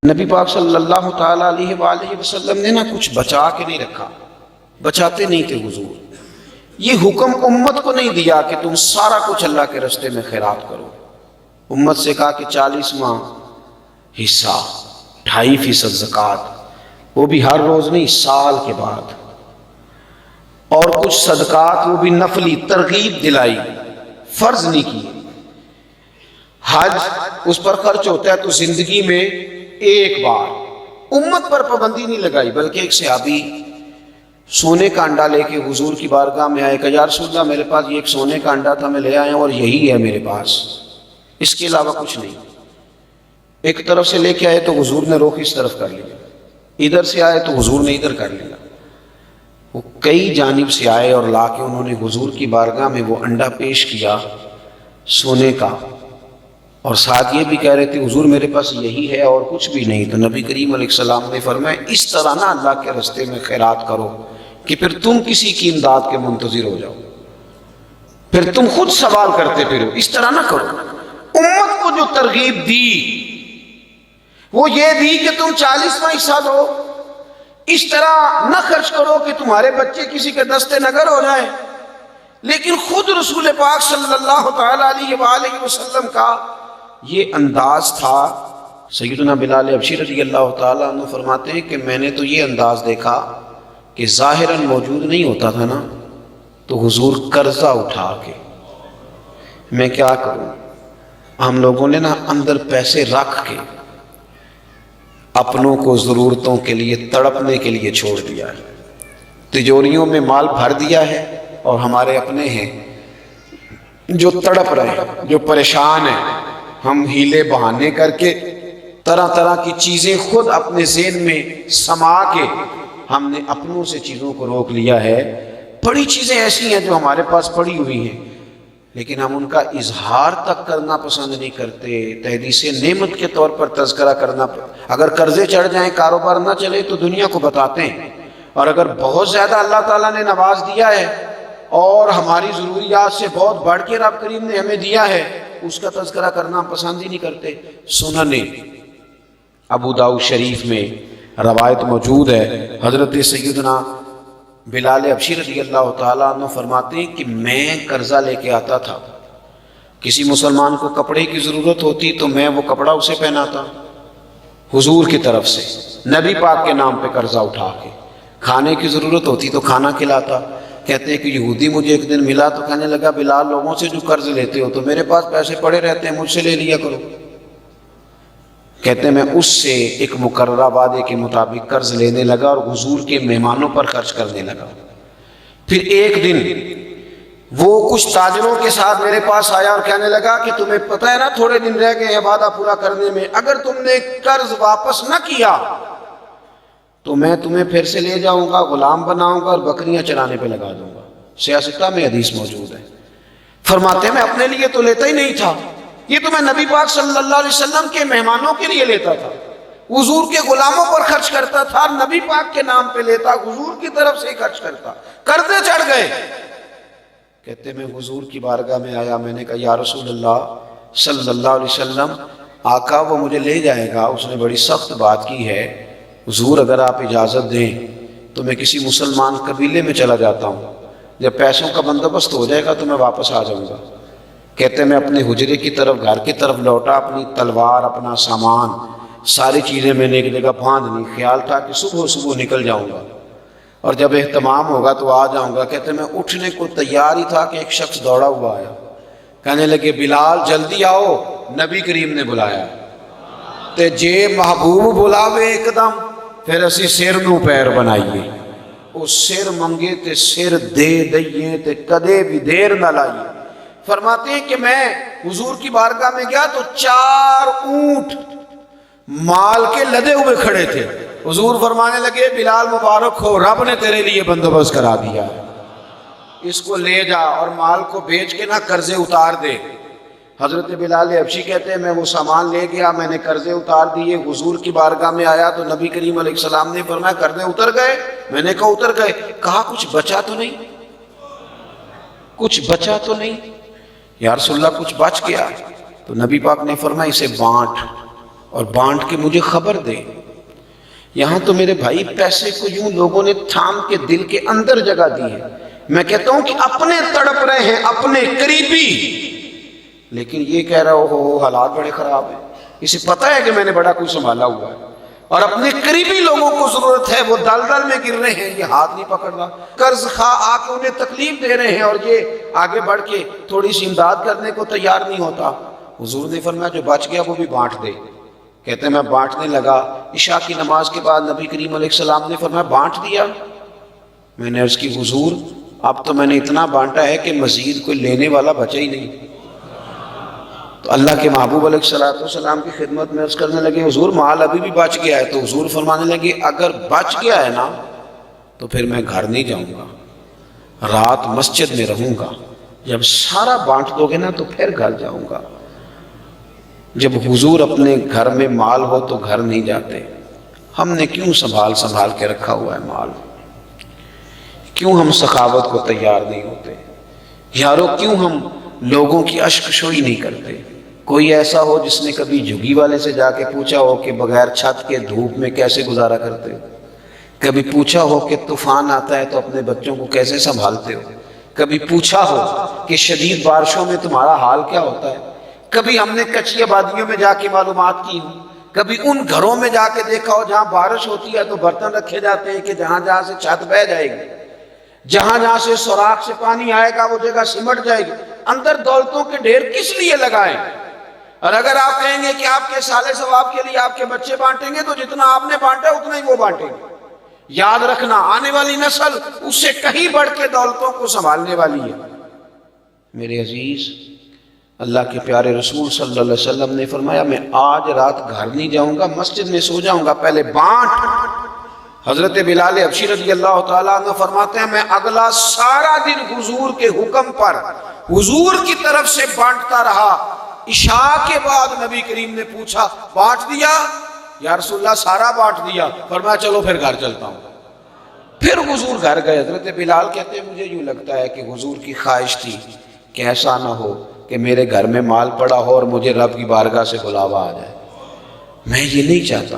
نبی پاک صلی اللہ تعالیٰ علیہ وآلہ وسلم نے کچھ بچا کے نہیں رکھا، بچاتے نہیں تھے حضور۔ یہ حکم امت کو نہیں دیا کہ تم سارا کچھ اللہ کے راستے میں خیرات کرو۔ امت سے کہا کہ 40واں حصہ 2.5% زکوٰۃ، وہ بھی ہر روز نہیں، سال کے بعد، اور کچھ صدقات وہ بھی نفلی، ترغیب دلائی، فرض نہیں کی۔ حج اس پر خرچ ہوتا ہے تو زندگی میں ایک بار، امت پر پابندی نہیں لگائی۔ بلکہ ایک صحابی سونے کا انڈا لے کے حضور کی بارگاہ میں آئے کہ یا رسول اللہ میرے پاس یہ ایک سونے کا انڈا تھا، میں لے آیا ہوں اور یہی ہے میرے پاس، اس کے علاوہ کچھ نہیں۔ ایک طرف سے لے کے آئے تو حضور نے رخ اس طرف کر لیا، ادھر سے آئے تو حضور نے ادھر کر لیا۔ وہ کئی جانب سے آئے اور لا کے انہوں نے حضور کی بارگاہ میں وہ انڈا پیش کیا سونے کا، اور ساتھ یہ بھی کہہ رہے تھے حضور میرے پاس یہی ہے اور کچھ بھی نہیں۔ تو نبی کریم علیہ السلام نے فرمایا اس طرح نہ اللہ کے راستے میں خیرات کرو کہ پھر تم کسی کی امداد کے منتظر ہو جاؤ، پھر تم خود سوال کرتے پھرو، اس طرح نہ کرو۔ امت کو جو ترغیب دی وہ یہ دی کہ تم 40واں حصہ دو، اس طرح نہ خرچ کرو کہ تمہارے بچے کسی کے دستے نگر ہو جائیں۔ لیکن خود رسول پاک صلی اللہ تعالیٰ علیہ وآلہ وسلم کا یہ انداز تھا۔ سیدنا بلال حبشی رضی اللہ تعالیٰ عنہ فرماتے ہیں کہ میں نے تو یہ انداز دیکھا کہ ظاہراً موجود نہیں ہوتا تھا نا، تو حضور قرضہ اٹھا کے، میں کیا کروں، ہم لوگوں نے اندر پیسے رکھ کے اپنوں کو ضرورتوں کے لیے تڑپنے کے لیے چھوڑ دیا ہے، تجوریوں میں مال بھر دیا ہے، اور ہمارے اپنے ہیں جو تڑپ رہے ہیں، جو پریشان ہیں۔ ہم ہیلے بہانے کر کے طرح طرح کی چیزیں خود اپنے ذہن میں سما کے ہم نے اپنوں سے چیزوں کو روک لیا ہے۔ بڑی چیزیں ایسی ہیں جو ہمارے پاس پڑی ہوئی ہیں، لیکن ہم ان کا اظہار تک کرنا پسند نہیں کرتے، تحدیث نعمت کے طور پر تذکرہ کرنا۔ اگر قرضے چڑھ جائیں، کاروبار نہ چلے تو دنیا کو بتاتے ہیں، اور اگر بہت زیادہ اللہ تعالیٰ نے نواز دیا ہے اور ہماری ضروریات سے بہت بڑھ کے رب کریم نے ہمیں دیا ہے، اس کا تذکرہ کرنا پسند ہی نہیں کرتے۔ سنن ابو داؤد شریف میں روایت موجود ہے، حضرت سیدنا بلال حبشی رضی اللہ تعالیٰ عنہ فرماتے ہیں کہ میں قرضہ لے کے آتا تھا، کسی مسلمان کو کپڑے کی ضرورت ہوتی تو میں وہ کپڑا اسے پہناتا حضور کی طرف سے، نبی پاک کے نام پہ قرضہ اٹھا کے۔ کھانے کی ضرورت ہوتی تو کھانا کھلاتا۔ کہتے ہیں کہ یہودی مجھے ایک دن ملا تو کہنے لگا بلال لوگوں سے جو قرض لیتے ہو تو میرے پاس پیسے پڑے رہتے ہیں، مجھ سے لے لیا کرو۔ کہتے ہیں میں اس سے ایک مقررہ وعدے کے مطابق قرض لینے لگا اور حضور کے مہمانوں پر خرچ کرنے لگا۔ پھر ایک دن وہ کچھ تاجروں کے ساتھ میرے پاس آیا اور کہنے لگا کہ تمہیں پتہ ہے نا تھوڑے دن رہ گئے ہیں وعدہ پورا کرنے میں، اگر تم نے قرض واپس نہ کیا تو میں تمہیں پھر سے لے جاؤں گا، غلام بناؤں گا اور بکریاں چرانے پہ لگا دوں گا۔ سیاستہ میں حدیث موجود ہے۔ فرماتے ہیں میں اپنے لیے تو لیتا ہی نہیں تھا، یہ تو میں نبی پاک صلی اللہ علیہ وسلم کے مہمانوں کے لیے لیتا تھا، حضور کے غلاموں پر خرچ کرتا تھا، نبی پاک کے نام پہ لیتا، حضور کی طرف سے خرچ کرتا، قرضے چڑھ گئے۔ کہتے میں حضور کی بارگاہ میں آیا، میں نے کہا یا رسول اللہ صلی اللہ علیہ وسلم، آقا وہ مجھے لے جائے گا، اس نے بڑی سخت بات کی ہے، حضور اگر آپ اجازت دیں تو میں کسی مسلمان قبیلے میں چلا جاتا ہوں، جب پیسوں کا بندوبست ہو جائے گا تو میں واپس آ جاؤں گا۔ کہتے میں اپنے حجرے کی طرف، گھر کی طرف لوٹا، اپنی تلوار، اپنا سامان، ساری چیزیں میں نے ایک جگہ باندھ لی، خیال تھا کہ صبح نکل جاؤں گا اور جب اہتمام ہوگا تو آ جاؤں گا۔ کہتے میں اٹھنے کو تیار ہی تھا کہ ایک شخص دوڑا ہوا آیا، کہنے لگے بلال جلدی آؤ، نبی کریم نے بلایا تے جے محبوب بلاوے ایک دم پھر اسی سر نو پیر بنائیے، او سر منگے تے سر دے دئیے تے کدے بھی دیر نہ لائیے۔ فرماتے ہیں کہ میں حضور کی بارگاہ میں گیا تو 4 اونٹ مال کے لدے ہوئے کھڑے تھے۔ حضور فرمانے لگے بلال مبارک ہو، رب نے تیرے لیے بندوبست کرا دیا، اس کو لے جا اور مال کو بیچ کے نہ قرضے اتار دے۔ حضرت بلال حبشی کہتے ہیں میں وہ سامان لے گیا، میں نے قرضے اتار دیے، حضور کی بارگاہ میں آیا تو نبی کریم علیہ السلام نے فرمایا قرضے اتر گئے؟ میں نے کہا اتر گئے۔ کہا کچھ بچا تو نہیں؟ کچھ بچا تو نہیں؟ یا رسول اللہ کچھ بچ گیا؟ تو نبی پاک نے فرمایا اسے بانٹ، اور بانٹ کے مجھے خبر دے۔ یہاں تو میرے بھائی پیسے کو یوں لوگوں نے تھام کے دل کے اندر جگہ دی ہے۔ میں کہتا ہوں کہ اپنے تڑپ رہے ہیں، اپنے قریبی، لیکن یہ کہہ رہا ہو حالات بڑے خراب ہیں، اسے پتہ ہے کہ میں نے بڑا کچھ سنبھالا ہوا ہے، اور اپنے قریبی لوگوں کو ضرورت ہے، وہ دلدل میں گر رہے ہیں، یہ ہاتھ نہیں پکڑ رہا، قرض خواہ آ کے انہیں تکلیف دے رہے ہیں، اور یہ آگے بڑھ کے تھوڑی سی امداد کرنے کو تیار نہیں ہوتا۔ حضور نے فرمایا جو بچ گیا وہ بھی بانٹ دے۔ کہتے ہیں میں بانٹنے لگا، عشاء کی نماز کے بعد نبی کریم علیہ السلام نے فرمایا بانٹ دیا؟ میں نے عرض کی حضور اب تو میں نے اتنا بانٹا ہے کہ مزید کوئی لینے والا بچا ہی نہیں۔ تو اللہ کے محبوب علیہ السلام کی خدمت میں عرض کرنے لگے حضور مال ابھی بھی بچ گیا ہے۔ تو حضور فرمانے لگے اگر بچ گیا ہے نا تو پھر میں گھر نہیں جاؤں گا، رات مسجد میں رہوں گا، جب سارا بانٹ دو گے نا تو پھر گھر جاؤں گا۔ جب حضور اپنے گھر میں مال ہو تو گھر نہیں جاتے۔ ہم نے کیوں سنبھال کے رکھا ہوا ہے مال؟ کیوں ہم سخاوت کو تیار نہیں ہوتے؟ یارو کیوں ہم لوگوں کی اشک شوئی نہیں کرتے؟ کوئی ایسا ہو جس نے کبھی جھگی والے سے جا کے پوچھا ہو کہ بغیر چھت کے دھوپ میں کیسے گزارا کرتے ہو؟ کبھی پوچھا ہو کہ طوفان آتا ہے تو اپنے بچوں کو کیسے سنبھالتے ہو؟ کبھی پوچھا ہو کہ شدید بارشوں میں تمہارا حال کیا ہوتا ہے؟ کبھی ہم نے کچی آبادیوں میں جا کے معلومات کی ہوں، کبھی ان گھروں میں جا کے دیکھا ہو جہاں بارش ہوتی ہے تو برتن رکھے جاتے ہیں کہ جہاں جہاں سے چھت بہہ جائے گی، جہاں جہاں سے سوراخ سے پانی آئے گا وہ جگہ سمٹ جائے گی۔ اندر دولتوں کے ڈھیر کس لیے لگائیں؟ اور اگر آپ کہیں گے کہ آپ کے سالے ثواب کے لیے آپ کے بچے بانٹیں گے تو جتنا آپ نے بانٹا اتنا ہی وہ بانٹیں گے۔ یاد رکھنا آنے والی نسل اس سے کہیں بڑھ کے دولتوں کو سنبھالنے والی ہے۔ میرے عزیز، اللہ کے پیارے رسول صلی اللہ علیہ وسلم نے فرمایا میں آج رات گھر نہیں جاؤں گا، مسجد میں سو جاؤں گا، پہلے بانٹ۔ حضرت بلال حبشی رضی اللہ تعالیٰ عنہ فرماتے ہیں میں اگلا سارا دن حضور کے حکم پر حضور کی طرف سے بانٹتا رہا۔ عشاء کے بعد نبی کریم نے پوچھا بانٹ دیا؟ یا رسول اللہ سارا بانٹ دیا۔ فرمایا چلو پھر گھر چلتا ہوں۔ پھر حضور گھر گئے۔ حضرت بلال کہتے ہیں مجھے یوں لگتا ہے کہ حضور کی خواہش تھی کہ ایسا نہ ہو کہ میرے گھر میں مال پڑا ہو اور مجھے رب کی بارگاہ سے بلاوا آ جائے، میں یہ نہیں چاہتا۔